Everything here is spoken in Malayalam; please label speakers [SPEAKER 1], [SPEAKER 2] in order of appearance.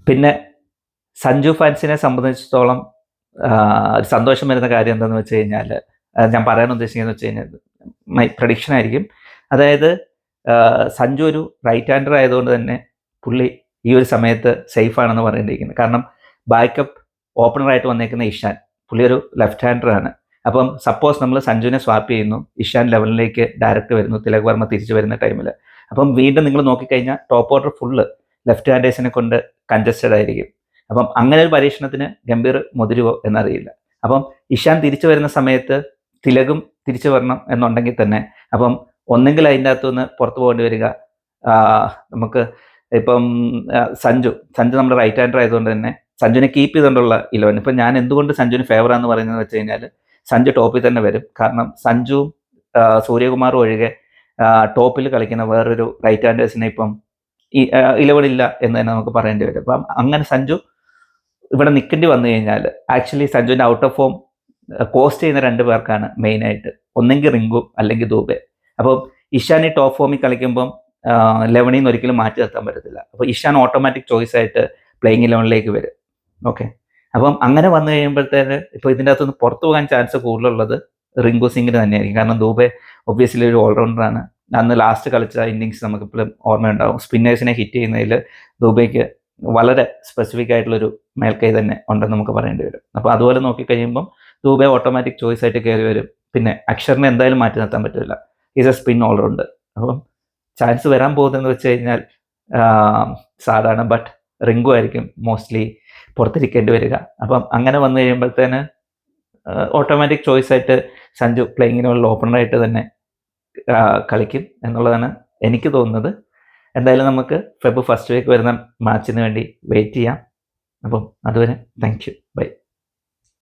[SPEAKER 1] പിന്നെ സഞ്ജു ഫാൻസിനെ സംബന്ധിച്ചിടത്തോളം ഒരു സന്തോഷം വരുന്ന കാര്യം എന്താണെന്ന് വെച്ച് കഴിഞ്ഞാൽ, ഞാൻ പറയാൻ ഉദ്ദേശിക്കുന്നത് വെച്ച് കഴിഞ്ഞാൽ മൈ പ്രഡിക്ഷൻ ആയിരിക്കും. അതായത് സഞ്ജു ഒരു റൈറ്റ് ഹാൻഡർ ആയതുകൊണ്ട് തന്നെ പുള്ളി ഈ ഒരു സമയത്ത് സേഫ് ആണെന്ന് പറയേണ്ടിയിരിക്കുന്നത്. കാരണം ബാക്കപ്പ് ഓപ്പണറായിട്ട് വന്നേക്കുന്ന ഇഷാൻ, പുള്ളി ഒരു ലെഫ്റ്റ് ഹാൻഡറാണ്. അപ്പം സപ്പോസ് നമ്മൾ സഞ്ജുവിനെ സ്വാപ്പ് ചെയ്യുന്നു, ഇഷാൻ ലെവലിലേക്ക് ഡയറക്റ്റ് വരുന്നു, തിലക് വർമ്മ തിരിച്ചു വരുന്ന ടൈമിൽ, അപ്പം വീണ്ടും നിങ്ങൾ നോക്കിക്കഴിഞ്ഞാൽ ടോപ്പ് ഓർഡർ ഫുള്ള് ലെഫ്റ്റ് ഹാൻഡേഴ്സിനെ കൊണ്ട് കൺജസ്റ്റഡ് ആയിരിക്കും. അപ്പം അങ്ങനെ ഒരു പരീക്ഷണത്തിന് ഗംഭീർ മുതിരുവോ എന്നറിയില്ല. അപ്പം ഇഷാൻ തിരിച്ചു വരുന്ന സമയത്ത് തിലകും തിരിച്ചു വരണം എന്നുണ്ടെങ്കിൽ തന്നെ അപ്പം ഒന്നെങ്കിൽ അതിൻ്റെ അകത്തുനിന്ന് പുറത്തു പോകേണ്ടി വരിക. നമുക്ക് ഇപ്പം സഞ്ജു നമ്മുടെ റൈറ്റ് ഹാൻഡർ ആയതുകൊണ്ട് തന്നെ സഞ്ജുവിനെ കീപ്പ് ചെയ്തുകൊണ്ടുള്ള 11. ഇപ്പം ഞാൻ എന്തുകൊണ്ട് സഞ്ജുവിന് ഫേവറാന്ന് പറയുന്നത് വെച്ച് കഴിഞ്ഞാൽ, സഞ്ജു ടോപ്പിൽ തന്നെ വരും. കാരണം സഞ്ജുവും സൂര്യകുമാറും ഒഴികെ ടോപ്പിൽ കളിക്കുന്ന വേറൊരു റൈറ്റ് ഹാൻഡേഴ്സിനെ ഇപ്പം ഈ 11 ഇല്ല എന്ന് തന്നെ നമുക്ക് പറയേണ്ടി വരും. അപ്പം അങ്ങനെ സഞ്ജു ഇവിടെ നിൽക്കേണ്ടി വന്നു കഴിഞ്ഞാൽ ആക്ച്വലി സഞ്ജുവിൻ്റെ ഔട്ട് ഓഫ് ഫോം കോസ്റ്റ് ചെയ്യുന്ന 2 പേർക്കാണ് മെയിനായിട്ട്, ഒന്നെങ്കിൽ റിങ്കു അല്ലെങ്കിൽ ദൂബെ. അപ്പം ഇഷാൻ ഈ ടോപ്പ് ഫോമിൽ കളിക്കുമ്പം 11 നിന്ന് ഒരിക്കലും മാറ്റി നിർത്താൻ പറ്റത്തില്ല. അപ്പോൾ ഇഷാൻ ഓട്ടോമാറ്റിക് ചോയ്സ് ആയിട്ട് പ്ലേയിങ് 11ലേക്ക് വരും. ഓക്കെ, അപ്പം അങ്ങനെ വന്നു കഴിയുമ്പോഴത്തേന് ഇപ്പോൾ ഇതിൻ്റെ അകത്തുനിന്ന് പുറത്തു പോകാൻ ചാൻസ് കൂടുതലുള്ളത് റിങ്കു സിംഗിന് തന്നെയായിരിക്കും. കാരണം ദൂബെ ഒബ്വിയസ്ലി ഒരു ഓൾറൗണ്ടറാണ്. അന്ന് ലാസ്റ്റ് കളിച്ച ഇന്നിങ്സ് നമുക്കിപ്പോഴും ഓർമ്മയുണ്ടാവും. സ്പിന്നേഴ്സിനെ ഹിറ്റ് ചെയ്യുന്നതിൽ ദൂബെക്ക് വളരെ സ്പെസിഫിക് ആയിട്ടുള്ളൊരു മേൽക്കൈ തന്നെ ഉണ്ടെന്ന് നമുക്ക് പറയേണ്ടി വരും. അപ്പോൾ അതുപോലെ നോക്കിക്കഴിയുമ്പം ദൂബെ ഓട്ടോമാറ്റിക് ചോയ്സ് ആയിട്ട് കയറി വരും. പിന്നെ അക്ഷറിനെ എന്തായാലും മാറ്റി നിർത്താൻ പറ്റില്ല, ഈസ് എ സ്പിൻ ഓൾറൗണ്ടർ. അപ്പം ചാൻസ് വരാൻ പോകുന്നതെന്ന് വെച്ച് കഴിഞ്ഞാൽ സാധാരണ ബട്ട് റിങ്കു ആയിരിക്കും മോസ്റ്റ്ലി പുറത്തിരിക്കേണ്ടി വരിക. അപ്പം അങ്ങനെ വന്നു കഴിയുമ്പോഴത്തേന് ഓട്ടോമാറ്റിക് ചോയ്സ് ആയിട്ട് സഞ്ജു പ്ലേയിങ്ങിനുള്ള ഓപ്പണറായിട്ട് തന്നെ കളിക്കും എന്നുള്ളതാണ് എനിക്ക് തോന്നുന്നത്. എന്തായാലും നമുക്ക് ഫെബ് ഫസ്റ്റ് വീക്ക് വരുന്ന മാച്ചിന് വേണ്ടി വെയിറ്റ് ചെയ്യാം. അപ്പം അതുവരെ താങ്ക് യു, ബൈ.